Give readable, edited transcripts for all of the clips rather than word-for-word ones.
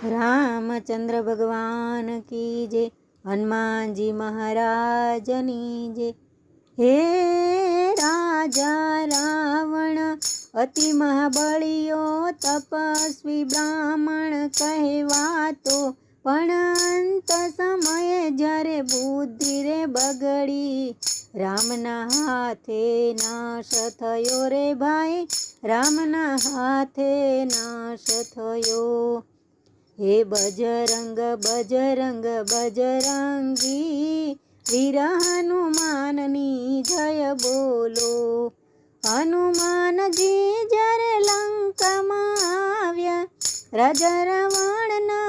रामचंद्र भगवान की जय। हनुमान जी महाराजनी जय। हे राजा रावण अति महाबलियो तपस्वी ब्राह्मण कहवातो, पण अंत समये जरे बुद्धि रे बगड़ी, रामना हाथे नाश थयो रे भाई, रामना हाथे नाश थयो। हे बजरंग बजरंग बजरंगी, वीर हनुमाननी जय बोलो। हनुमान जी जरे लंका में आव्या, राजा रावण ना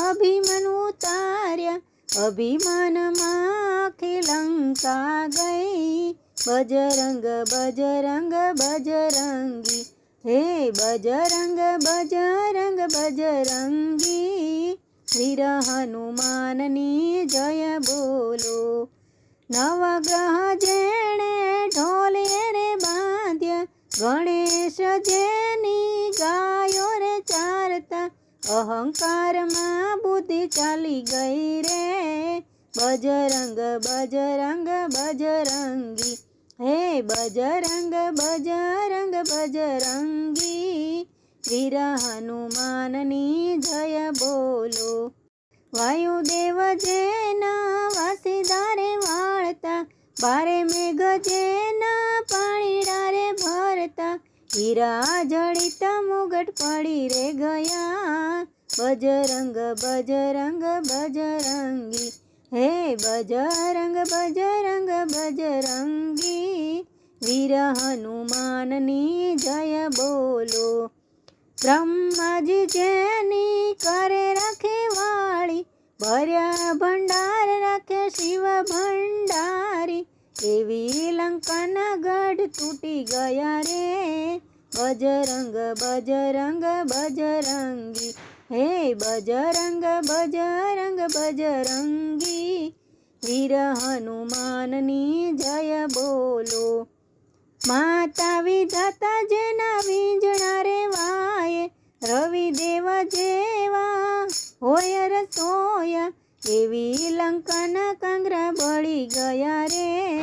अभिमान उतार्या, अभिमान में आखी लंका गई। बजरंग बजरंग बजरंगी, हे बजरंग बजरंग बजरंगी, वीर हनुमाननी जय बोलो। नवग्रह जेणे ढोले रे बांध्या, गणेश जेनी गायो रे चारता, अहंकार में बुद्धि चाली गई रे। बजरंग बजरंग बजरंगी, हे बजरंग बजरंग बजरंगी, वीर हनुमाननी जय बोलो। वायुदेव जेना वासीदारे वाळता, बारे मेघ जेना पाणीड़ा रे भरता, हीरा जड़ित मुगट पड़ी रे गया। बजरंग बजरंग बजरंगी, हे बजरंग बजरंग बजरंगी, वीर हनुमाननी जय बोलो। ब्रह्मा जी जेनी करे रखे वाली, भर्या भंडार रखे शिव भंडारी, एवी लंका ना गढ़ टूटी गया रे। बजरंग बजरंग बजरंगी, हे बजरंग बजरंग बजरंगी, वीर हनुमाननी जय बोलो। माता विधाता जेना वींजणा रे वाये, रवि देव जेवा होय रसोया, एवी लंका ना कांगरा बळी गया रे।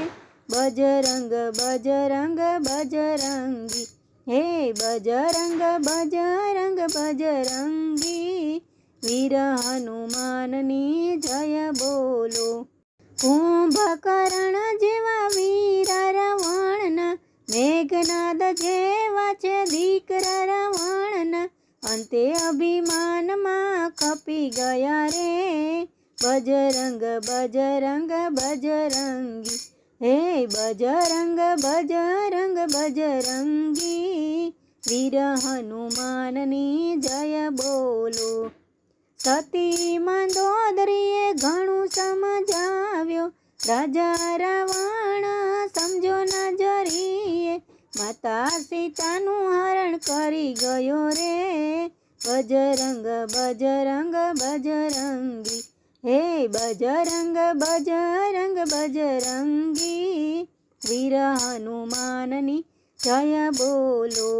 बजरंग बजरंग बजरंगी, हे बजरंग बजरंग बजरंगी, वीर हनुमाननी जय बोलो। कुंभकर्ण जेवा वीरा रावणना, मेघनाद जेवा छे दीकरा रावणना, अंते अभिमान में खपी गया रे। बजरंग बजरंग बजरंगी, हे बजरंग बजरंग बजरंगी, वीर हनुमाननी जय बोलो। सती मंदोदरीए घणुं समझाव्यो, राजा रावण समझो न जरीए, माता सीतानु हरण करी गयो रे। बजरंग बजरंग बजरंगी, हे बजरंग बजरंग बजरंगी, वीर हनुमाननी जय बोलो।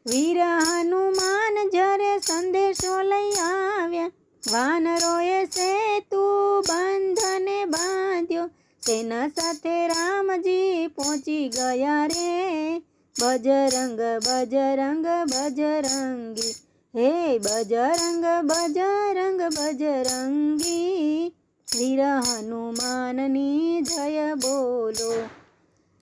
वीर हनुमान जरे संदेशो लई आव्या, वानरोए सेतु बंधने बांध्यो, सेना साथे रामजी पहुंची गया रे। बजरंग बजरंग बजरंगी, हे बजरंग बजरंग बजरंगी, वीर हनुमाननी जय बोलो।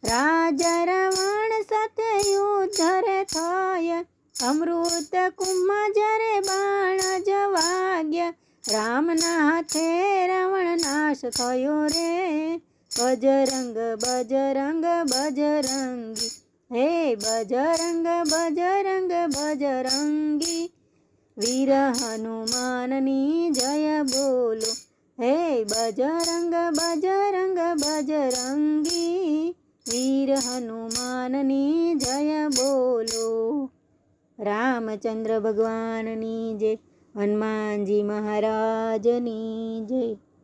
राजा रावण साथे युद्ध रे थया, अमृत कुंभ जरे बाण जवाग्या, रामना हाथे रावण नाश थयो रे। बजरंग बजरंग बजरंगी, हे बजरंग बजरंग बजरंगी, वीर हनुमाननी जय बोलो। हे बजरंग बजरंग बजरंगी, वीर हनुमाननी जय बोलो। रामचंद्र भगवाननी जय। हनुमान जी महाराजनी जय।